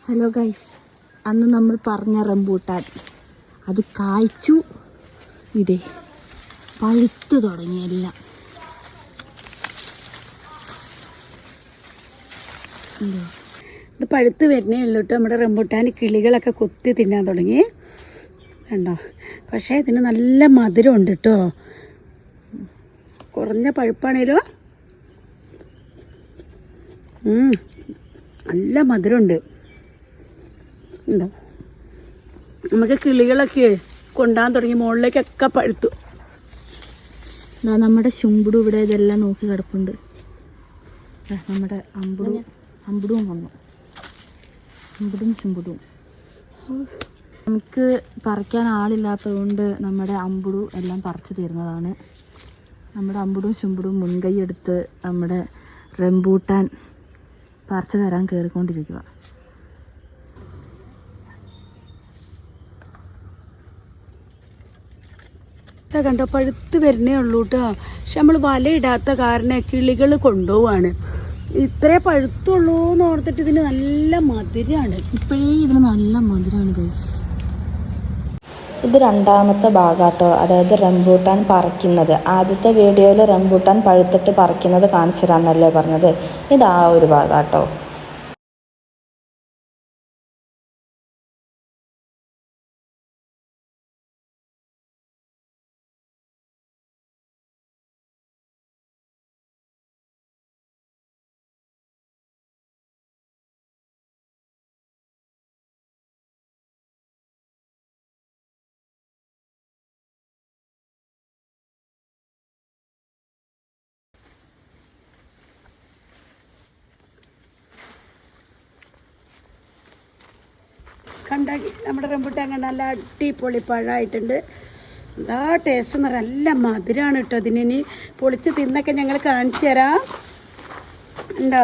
Hello guys, അന്ന് നമ്മൾ പറഞ്ഞ റംബൂട്ടാൻ അത് കായ്ച്ചു. ഇതേ പഴുത്ത് തുടങ്ങിയെല്ലാം. ഇത് പഴുത്ത് വരുന്നേ ഉള്ളൂ കേട്ടോ. നമ്മുടെ റംബൂട്ടാൻ കിളികളൊക്കെ കൊത്തി തിന്നാൻ തുടങ്ങി കണ്ടോ. പക്ഷേ ഇതിന് നല്ല മധുരം ഉണ്ട് കേട്ടോ. കുറഞ്ഞ പഴുപ്പാണേലോ നല്ല മധുരമുണ്ട്. ഉണ്ടോ, നമുക്ക് കിളികളൊക്കെ കൊണ്ടാൻ തുടങ്ങി. മുകളിലേക്കൊക്കെ പഴുത്തു. നമ്മുടെ ശുംബുടും ഇവിടെ ഇതെല്ലാം നോക്കി കിടപ്പുണ്ട്. നമ്മുടെ അമ്പുടും വന്നു. അമ്പുടും ശുംബുടും. നമുക്ക് പറിക്കാൻ ആളില്ലാത്തത് കൊണ്ട് നമ്മുടെ അമ്പുടു എല്ലാം പറിച്ചു തരുന്നതാണ്. നമ്മുടെ അമ്പുടും ശുംബുടും മുൻകൈ എടുത്ത് നമ്മുടെ റംബൂട്ടാൻ പറിച്ചു തരാൻ കയറിക്കൊണ്ടിരിക്കുക. കണ്ടോ, പഴുത്ത് വരുന്നേ ഉള്ളൂ കേട്ടോ. പക്ഷെ നമ്മൾ വലയിടാത്ത കാരണം കിളികൾ കൊണ്ടുപോവാണ്. ഇത്രേ പഴുത്തുള്ളൂ എന്ന് ഓർത്തിട്ട് ഇതിന് നല്ല മധുരമാണ്. ഇപ്പോഴേ ഇതിന് നല്ല മധുരമാണ് ഗൈസ്. ഇത് രണ്ടാമത്തെ ഭാഗാട്ടോ, അതായത് റംബൂട്ടാൻ പറിക്കുന്നത്. ആദ്യത്തെ വീഡിയോയിൽ റംബൂട്ടാൻ പഴുത്തിട്ട് പറിക്കുന്നത് കാണിച്ചു തരാമെന്നല്ലേ പറഞ്ഞത്. ഇത് ആ ഒരു ഭാഗാട്ടോ. കണ്ട നമ്മുടെ റംബൂട്ടാൻ കണ്ട നല്ല അടിപൊളി പഴമായിട്ടുണ്ട്. എന്താ ടേസ്റ്റ് എന്ന് പറഞ്ഞാൽ നല്ല മധുരമാണ് കേട്ടോ. അതിനി പൊളിച്ച് തിന്നൊക്കെ ഞങ്ങൾ കാണിച്ചു തരാം. ഉണ്ടോ,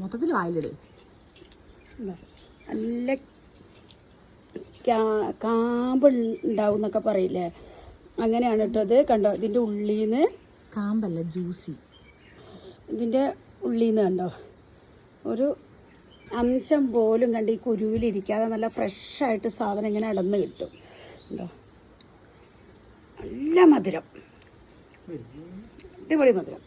മൊത്തത്തിൽ വായിലിട്. നല്ല കാമ്പ് ഉണ്ടാവും എന്നൊക്കെ പറയില്ലേ, അങ്ങനെയാണ് കേട്ടോ. അത് കണ്ടോ, ഇതിൻ്റെ ഉള്ളിൽ നിന്ന് കാമ്പല്ല, ജ്യൂസി. ഇതിൻ്റെ ഉള്ളിൽ നിന്ന് കണ്ടോ ഒരു അംശം പോലും കണ്ട് ഈ കുരുവിലിരിക്കാതെ നല്ല ഫ്രഷായിട്ട് സാധനം ഇങ്ങനെ അടന്ന് കിട്ടും. കണ്ടോ, നല്ല മധുരം, അടിപൊളി മധുരം.